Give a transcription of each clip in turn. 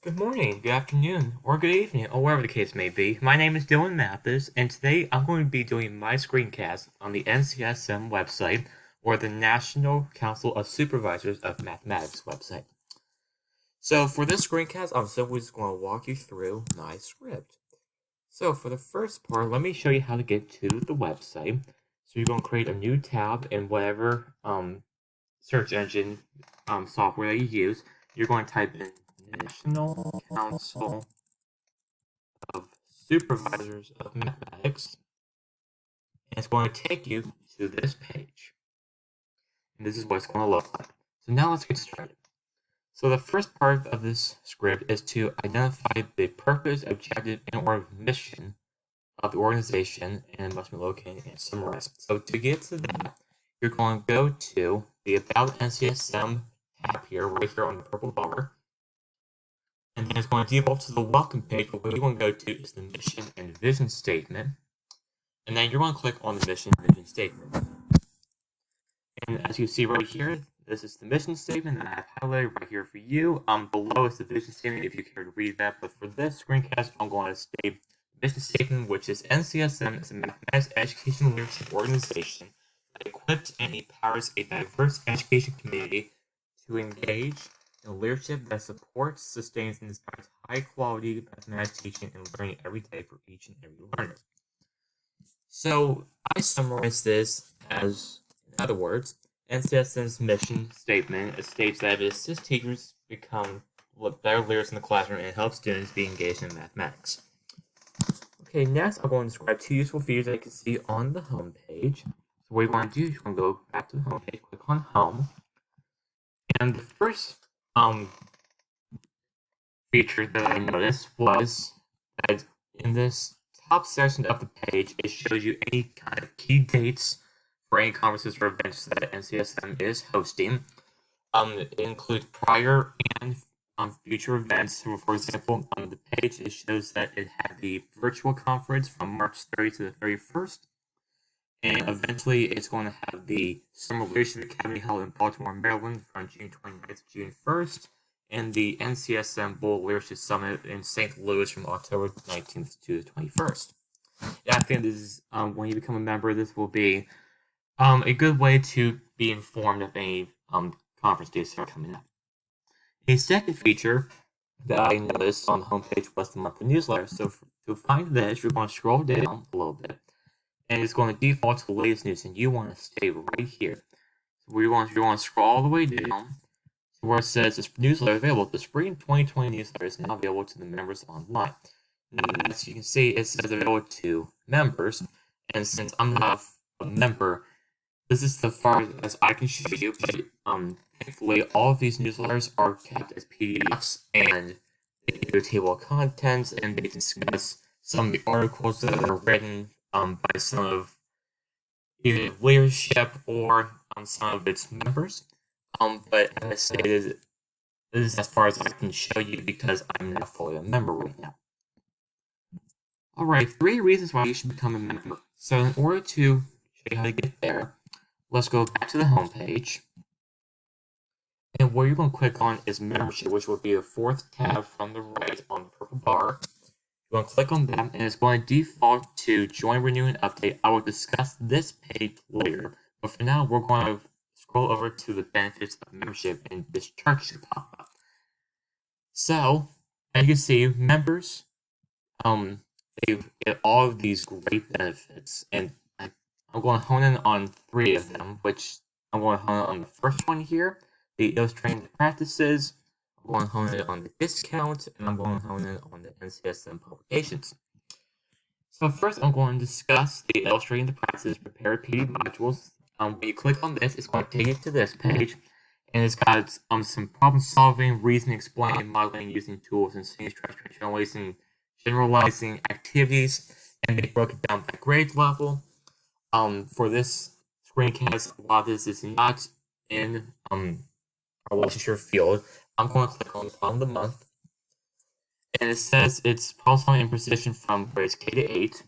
Good morning, good afternoon, or good evening, or wherever the case may be. My name is Dylan Mathess, and today I'm going to be doing my screencast on the NCSM website, or the National Council of Supervisors of Mathematics website. So for this screencast, I'm simply just going to walk you through my script. So for the first part, let me show you how to get to the website. So you're going to create a new tab in whatever search engine software that you use. You're going to type in National Council of Supervisors of Mathematics, and it's going to take you to this page. And this is what it's going to look like. So now let's get started. So the first part of this script is to identify the purpose, objective, and or mission of the organization, and it must be located and summarized. So to get to that, you're going to go to the About NCSM tab here, right here on the purple bar, and then it's going to default to the welcome page. But what you want to go to is the mission and vision statement, and then you're going to click on the mission and vision statement. And as you see right here, this is the mission statement that I have highlighted right here for you. Below is the vision statement if you care to read that. But for this screencast, I'm going to state the mission statement, which is NCSM is a mathematics education leadership organization that equips and empowers a diverse education community to engage in leadership that supports, sustains, and inspires high-quality mathematics teaching and learning every day for each and every learner. So I summarize this as, in other words, NCSM's mission statement states that it assists teachers become better leaders in the classroom and helps students be engaged in mathematics. Okay, next I'm going to describe two useful features that you can see on the home page. So what you want to do is you want to go back to the home page, click on Home, and the first feature that I noticed was that in this top section of the page, it shows you any kind of key dates for any conferences or events that NCSM is hosting. It includes prior and future events. So for example, on the page, it shows that it had the virtual conference from March 30th to the 31st. And eventually, it's going to have the Summer Leadership Academy held in Baltimore, Maryland from June 29th to June 1st, and the NCSM Bowl Leadership Summit in St. Louis from October 19th to the 21st. Yeah, I think this is, when you become a member, this will be a good way to be informed of any conference dates that are coming up. A second feature that I noticed on the homepage was the monthly newsletter. So to find this, you're going to scroll down a little bit, and it's going to default to the latest news, and you want to stay right here. So you want to scroll all the way down to where it says this newsletter available. The spring 2020 newsletter is now available to the members online. Now, as you can see, it says available to members, and since I'm not a member, this is the far as I can show you, but thankfully all of these newsletters are kept as PDFs, and they do a table of contents, and they discuss some of the articles that are written by some of either leadership or some of its members. But as I stated, this is as far as I can show you because I'm not fully a member right now. Alright, 3 reasons why you should become a member. So in order to show you how to get there, let's go back to the home page. And what you're going to click on is membership, which will be the 4th tab from the right on the purple bar. You're going to click on that, and it's going to default to join, renew, and update. I will discuss this page later, but for now, we're going to scroll over to the benefits of membership, and this chart should pop up. So, as you can see, members, they get all of these great benefits, and I'm going to hone in on 3 of them, which I'm going to hone in on the first one here, the illustrating practices. I'm going to hone in on the discount, and I'm going to hone in on the NCSM publications. So first, I'm going to discuss the illustrating the practices prepared PD modules. When you click on this, it's going to take you to this page, and it's got some problem solving, reasoning, explaining, modeling using tools, and seeing structure, generalizing activities, and they broke it down by grade level. For this screencast, a lot of this is not in our literature field. I'm going to click on problem of the month, and it says it's problem solving and precision from grades K to 8.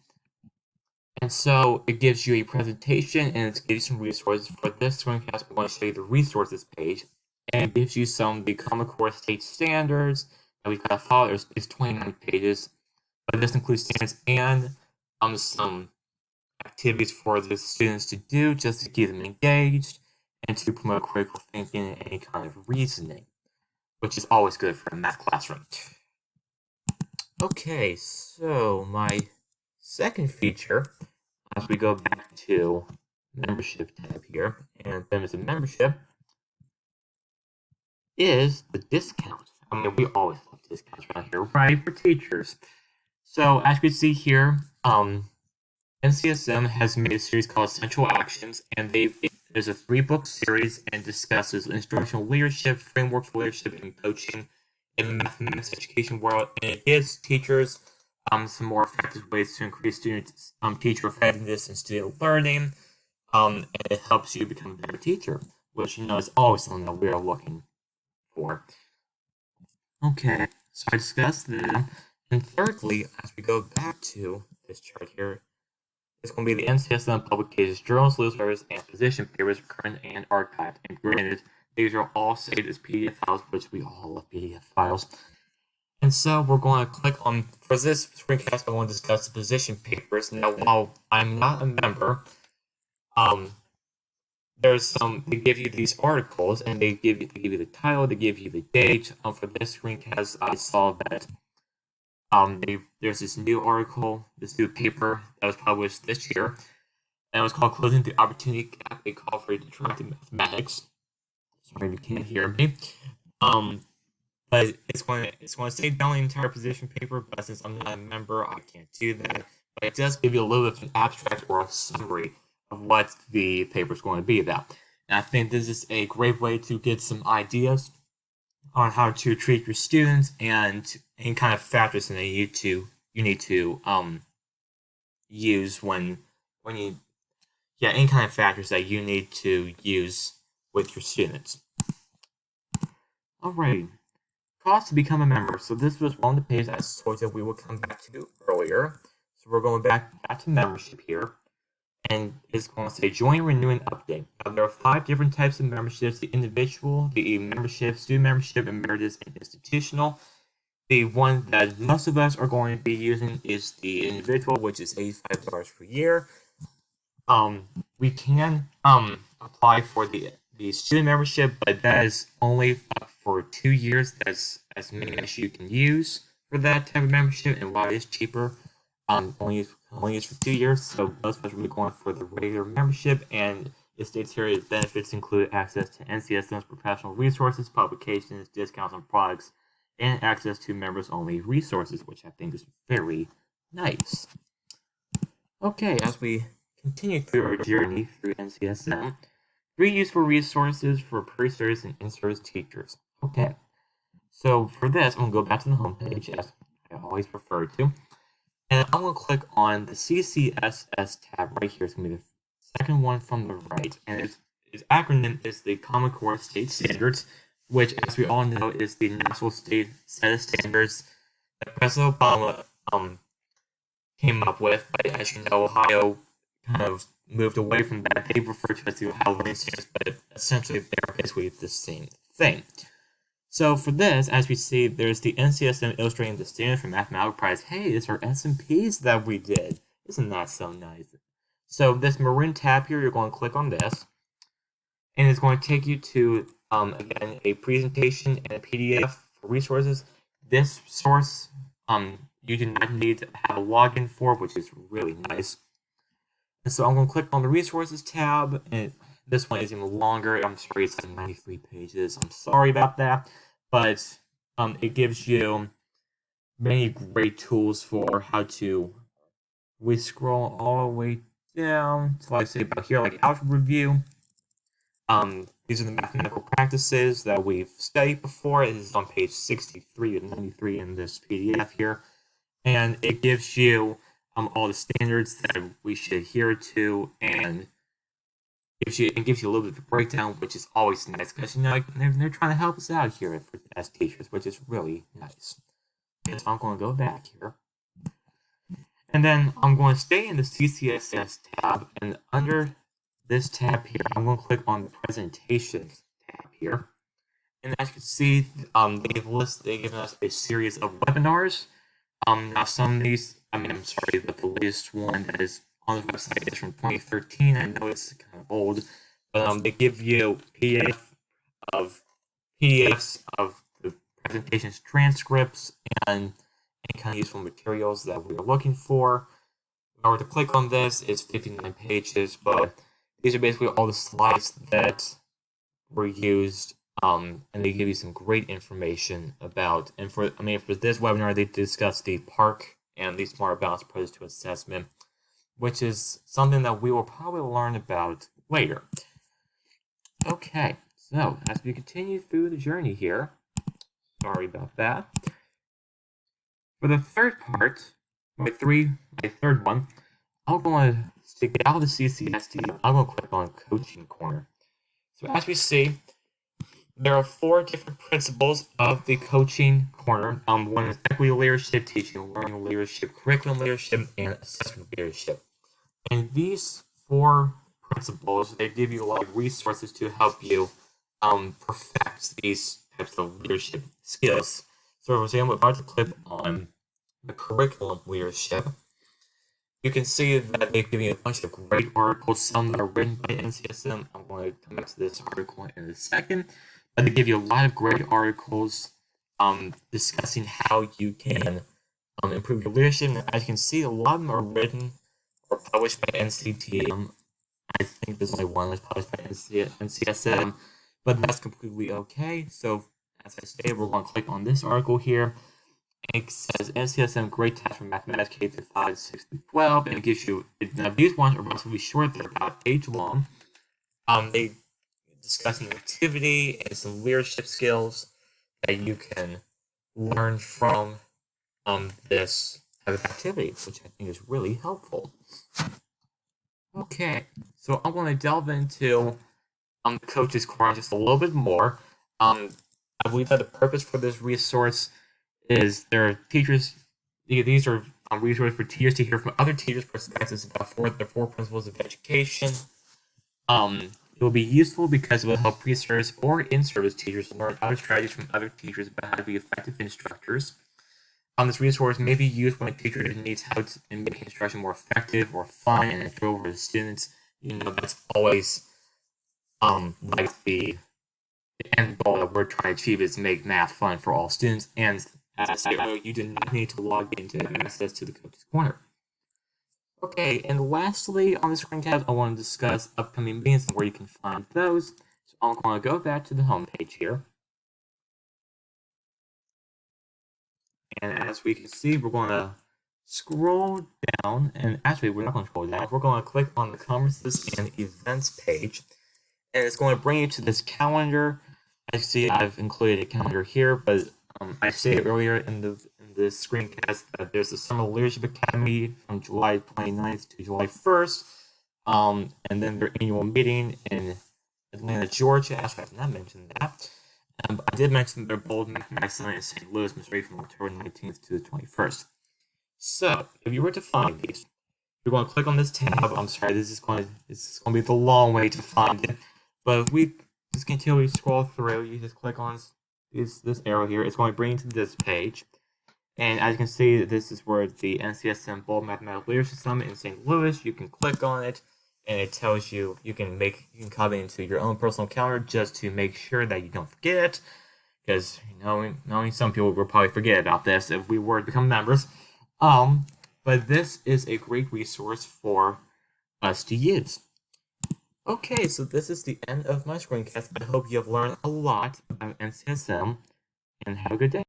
And so it gives you a presentation and it gives you some resources. For this screencast, I'm going to show you the resources page, and it gives you some of the Common Core state standards, that we've got to follow is 29 pages, but this includes standards and some activities for the students to do just to keep them engaged and to promote critical thinking and any kind of reasoning, which is always good for a math classroom. Okay, so my second feature, as we go back to membership tab here, and benefits of membership, is the discount. I mean, we always love discounts around here, right, for teachers. So as you can see here, NCSM has made a series called Essential Actions, and there's a 3-book series and discusses instructional leadership, frameworks for leadership, and coaching in the mathematics education world, and it gives teachers some more effective ways to increase students' teacher effectiveness and student learning, and it helps you become a better teacher, which is always something that we're looking for. Okay, so I discussed that, and thirdly, as we go back to this chart here, it's going to be the NCSM publications, journals, newsletters, and position papers, current and archived. And granted, these are all saved as PDF files, which we all love PDF files. And so we're going to click on, for this screencast, I want to discuss the position papers. Now, while I'm not a member, they give you these articles, and they give you the title, they give you the date. For this screencast, I saw that there's this new article, this new paper that was published this year, and it was called "Closing the Opportunity Gap: A Call for Interactive Mathematics." Sorry if you can't hear me. But it's going to say down the entire position paper, but since I'm not a member, I can't do that. But it does give you a little bit of an abstract or a summary of what the paper is going to be about. And I think this is a great way to get some ideas on how to treat your students and any kind of factors that you need to use when you any kind of factors that you need to use with your students. Alright, cost to become a member. So this was one of the pages I told you we would come back to earlier. So we're going back to membership here, and it's going to say join, renew, and update. Now, there are 5 different types of memberships: the individual, the membership, student membership, emeritus, and institutional. The one that most of us are going to be using is the individual, which is $85 per year. We can apply for the student membership, but that is only for 2 years. That's as many as you can use for that type of membership, and while it is cheaper, only is for 2 years. So most of us will be going for the regular membership, and it states here its benefits include access to NCSM's professional resources, publications, discounts on products, and access to members-only resources, which I think is very nice. Okay, as we continue through our journey through NCSM, 3 useful resources for pre-service and in-service teachers. Okay, so for this, I'm going to go back to the homepage, as I always prefer to, and I'm going to click on the CCSS tab right here. It's going to be the second one from the right, and its acronym is the Common Core State Standards, which, as we all know, is the national state set of standards that President Obama came up with. But as you know, Ohio kind of moved away from that. They refer to it as the Ohio Learning Standards, but essentially they're basically the same thing. So for this, as we see, there's the NCSM illustrating the standard for mathematical prize. Hey, it's our SMPs that we did. Isn't that so nice? So this maroon tab here, you're going to click on this, and it's going to take you to again, a presentation and a PDF for resources. This source, you do not need to have a login for, which is really nice. And so I'm going to click on the resources tab, and this one is even longer. I'm sorry, it's like 93 pages. I'm sorry about that, but it gives you many great tools for how to. We scroll all the way down to, like I say, about here, like algebra review. These are the mathematical practices that we've studied before. It is on page 63 and 93 in this PDF here. And it gives you all the standards that we should adhere to, and gives you a little bit of a breakdown, which is always nice, because they're trying to help us out here as teachers, which is really nice. And so I'm going to go back here. And then I'm going to stay in the CCSS tab, and under this tab here, I'm going to click on the presentations tab here. And as you can see, they've given us a series of webinars. Now some of these, I'm sorry, but the latest one that is on the website is from 2013. I know it's kind of old, but they give you PDFs of the presentations, transcripts, and any kind of useful materials that we are looking for. If I were to click on this, it's 59 pages, but these are basically all the slides that were used, and they give you some great information about. And for this webinar, they discussed the PARC and the Smart Balance Approach to Assessment, which is something that we will probably learn about later. Okay, so as we continue through the journey here, sorry about that. For the third part, my third one, I'm going to get out of the CCSD. I'm going to click on Coaching Corner. So as we see, there are 4 different principles of the Coaching Corner. One is equity leadership, teaching learning leadership, curriculum leadership, and assessment leadership. And these 4 principles, they give you a lot of resources to help you perfect these types of leadership skills. So for example, if I were to click on the curriculum leadership, you can see that they give you a bunch of great articles, some that are written by NCSM. I'm going to come back to this article in a second. But they give you a lot of great articles discussing how you can improve your leadership. And as you can see, a lot of them are written or published by NCTM. I think there's only one that's published by NCSM, but that's completely okay. So as I stated, we're going to click on this article here. It says NCSM Great Test for Mathematics K through 5, 6 through 12, and it gives you, now these ones are relatively short, they're about a page long. They discussing activity and some leadership skills that you can learn from this type of activity, which I think is really helpful. Okay, so I'm going to delve into the Coach's Corner just a little bit more. I believe that the purpose for this resource is there are teachers, these are resources for teachers to hear from other teachers' perspectives about the 4 principles of education. It will be useful because it will help pre-service or in-service teachers learn other strategies from other teachers about how to be effective instructors. This resource may be used when a teacher needs help in making instruction more effective or fun and enjoyable for the students. That's always like the end goal that we're trying to achieve is make math fun for all students. And as I said earlier, you do not need to log in to have access to the Coach's Corner. Okay, and lastly, on the screencast, I want to discuss upcoming meetings and where you can find those. So I'm going to go back to the home page here. And as we can see, we're going to scroll down, and actually, we're not going to scroll down. We're going to click on the Conferences and Events page, and it's going to bring you to this calendar. As you see, I've included a calendar here, but I stated earlier in the screencast that there's the Summer Leadership Academy from July 29th to July 1st, and then their annual meeting in Atlanta, Georgia. Actually, I did not mention that. I did mention their Bold Mathematics Summit in St. Louis, Missouri from October 19th to the 21st. So, if you were to find these, you're going to click on this tab. I'm sorry, this is going to be the long way to find it. But if we just continue to scroll through, you just click on this arrow here. It's going to bring you to this page. And as you can see, this is where the NCSM Bold Mathematical Leadership Summit in St. Louis. You can click on it, and it tells you you can copy it into your own personal calendar just to make sure that you don't forget it. Because knowing some people will probably forget about this if we were to become members. But this is a great resource for us to use. Okay, so this is the end of my screencast. I hope you have learned a lot about NCSM, and have a good day.